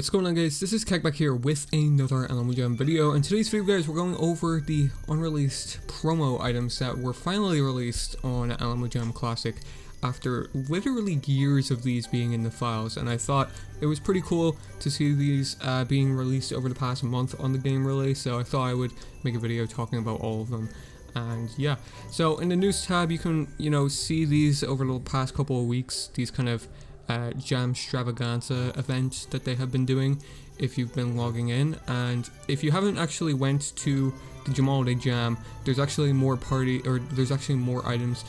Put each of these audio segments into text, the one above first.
What's going on, guys? This is Kek back here with another Unreleased Jam video. In today's video, guys, we're going over the unreleased promo items that were finally released on Unreleased Jam Classic after literally years of these being in the files, and I thought it was pretty cool to see these being released over the past month on the game release, so I thought I would make a video talking about all of them. And yeah, so in the news tab you can, see these over the past couple of weeks, these kind of Jamstravaganza event that they have been doing if you've been logging in. And if you haven't actually went to the Jamaaliday Jam, there's actually more items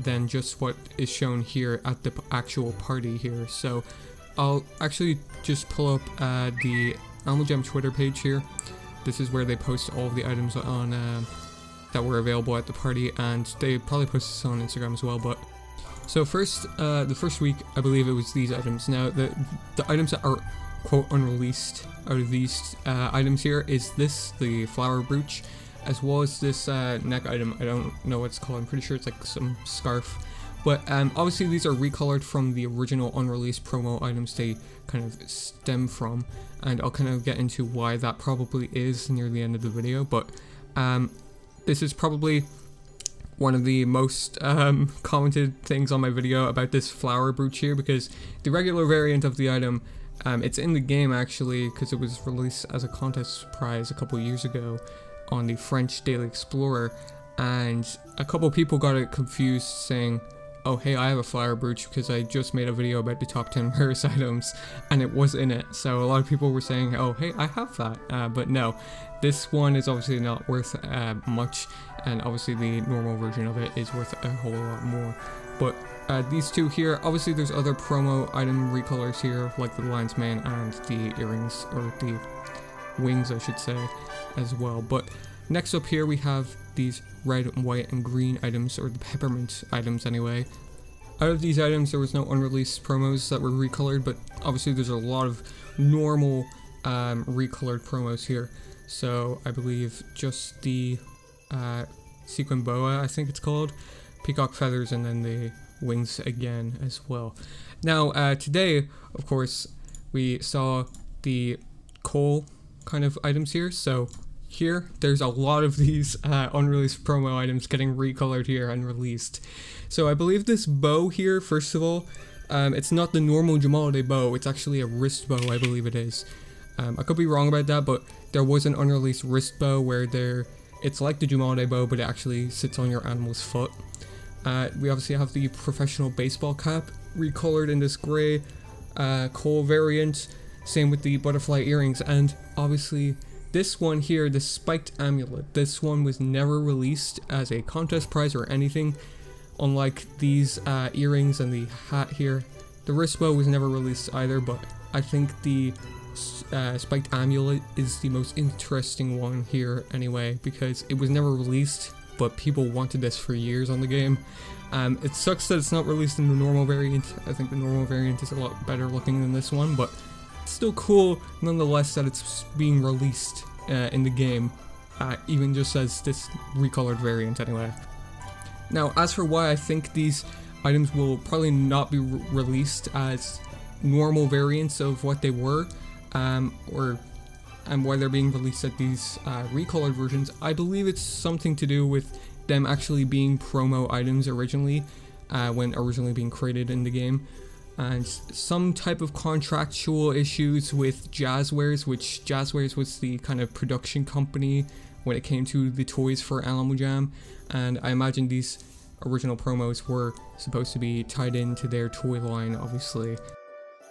than just what is shown here at the actual party here. So I'll actually just pull up the Unreleased Jam Twitter page here. This is where they post all of the items on that were available at the party, and they probably post this on Instagram as well. But so first, the first week, I believe it was these items. Now, the items that are, quote, unreleased out of these items here is this, the flower brooch, as well as this neck item. I don't know what it's called. I'm pretty sure it's like some scarf. But obviously these are recolored from the original unreleased promo items they kind of stem from. And I'll kind of get into why that probably is near the end of the video. But this is probably one of the most commented things on my video about this flower brooch here, because the regular variant of the item, it's in the game actually, because it was released as a contest prize a couple years ago on the French Daily Explorer, and a couple people got it confused saying, oh hey, I have a flower brooch because I just made a video about the top 10 rarest items and it was in it. So a lot of people were saying, oh hey, I have that, but no, this one is obviously not worth much, and obviously the normal version of it is worth a whole lot more. But these two here, obviously there's other promo item recolors here, like the lion's mane and the earrings, or the wings I should say, as well. But next up here we have these red, white, and green items, or the peppermint items anyway. Out of these items there was no unreleased promos that were recolored, but obviously there's a lot of normal recolored promos here. So I believe just the sequin boa, I think it's called, peacock feathers, and then the wings again as well. Now today, of course, we saw the coal kind of items here. So here, there's a lot of these unreleased promo items getting recolored here and released. So I believe this bow here, first of all, it's not the normal Jamaaliday bow, it's actually a wrist bow, I believe it is. I could be wrong about that, but there was an unreleased wrist bow where it's like the Jamaaliday bow, but it actually sits on your animal's foot. We obviously have the professional baseball cap recolored in this gray coal variant, same with the butterfly earrings, and obviously this one here, the spiked amulet, this one was never released as a contest prize or anything, unlike these earrings and the hat here. The wrist bow was never released either, but I think the spiked amulet is the most interesting one here anyway, because it was never released, but people wanted this for years on the game. It sucks that it's not released in the normal variant. I think the normal variant is a lot better looking than this one, but it's still cool nonetheless that it's being released in the game, even just as this recolored variant anyway. Now, as for why I think these items will probably not be released as normal variants of what they were, and why they're being released at these recolored versions, I believe it's something to do with them actually being promo items originally, when originally being created in the game, and some type of contractual issues with Jazzwares, which Jazzwares was the kind of production company when it came to the toys for Unreleased Jam, and I imagine these original promos were supposed to be tied into their toy line, obviously,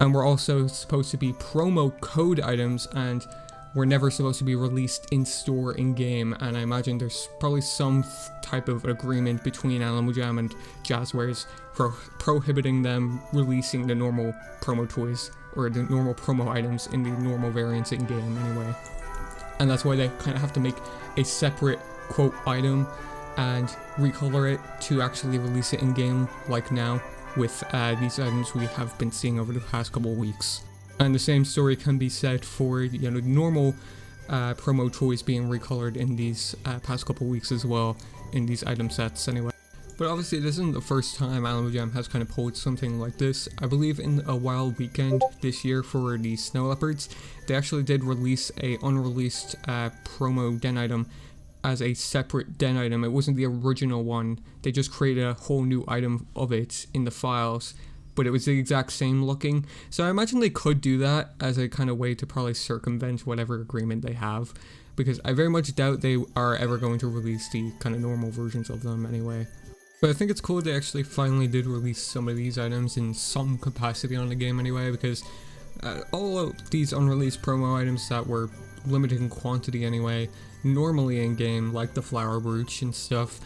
and were also supposed to be promo code items, and were never supposed to be released in store in game. And I imagine there's probably some type of agreement between Unreleased Jam and Jazzwares for prohibiting them releasing the normal promo toys or the normal promo items in the normal variants in game anyway. And that's why they kind of have to make a separate quote item and recolor it to actually release it in game, like now with these items we have been seeing over the past couple of weeks. And the same story can be said for normal promo toys being recolored in these past couple weeks as well, in these item sets anyway. But obviously this isn't the first time Animal Jam has kind of pulled something like this. I believe in a Wild Weekend this year for the Snow Leopards, they actually did release a unreleased promo den item as a separate den item. It wasn't the original one, they just created a whole new item of it in the files, but it was the exact same looking. So I imagine they could do that as a kind of way to probably circumvent whatever agreement they have, because I very much doubt they are ever going to release the kind of normal versions of them anyway. But I think it's cool they actually finally did release some of these items in some capacity on the game anyway, because all of these unreleased promo items that were limited in quantity anyway, normally in game, like the flower brooch and stuff,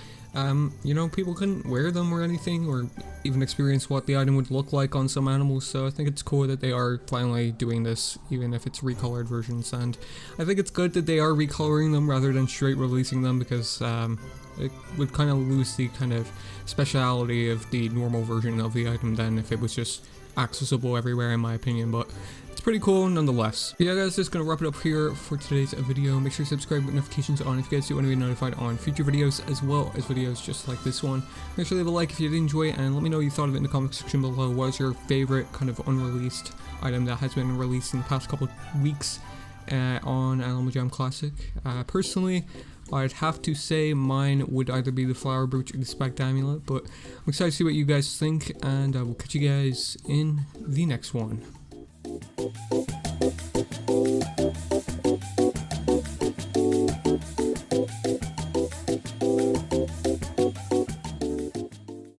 you know, people couldn't wear them or anything, or even experience what the item would look like on some animals. So I think it's cool that they are finally doing this, even if it's recolored versions. And I think it's good that they are recoloring them rather than straight releasing them, because it would kind of lose the kind of speciality of the normal version of the item then if it was just accessible everywhere, in my opinion. But it's pretty cool nonetheless. But yeah guys, just gonna wrap it up here for today's video. Make sure to subscribe with notifications on if you guys do want to be notified on future videos, as well as videos just like this one. Make sure to leave a like if you did enjoy it, and let me know what you thought of it in the comment section below. What is your favorite kind of unreleased item that has been released in the past couple weeks on Animal Jam Classic? Personally, I'd have to say mine would either be the flower brooch or the spiked amulet, but I'm excited to see what you guys think, and I will catch you guys in the next one.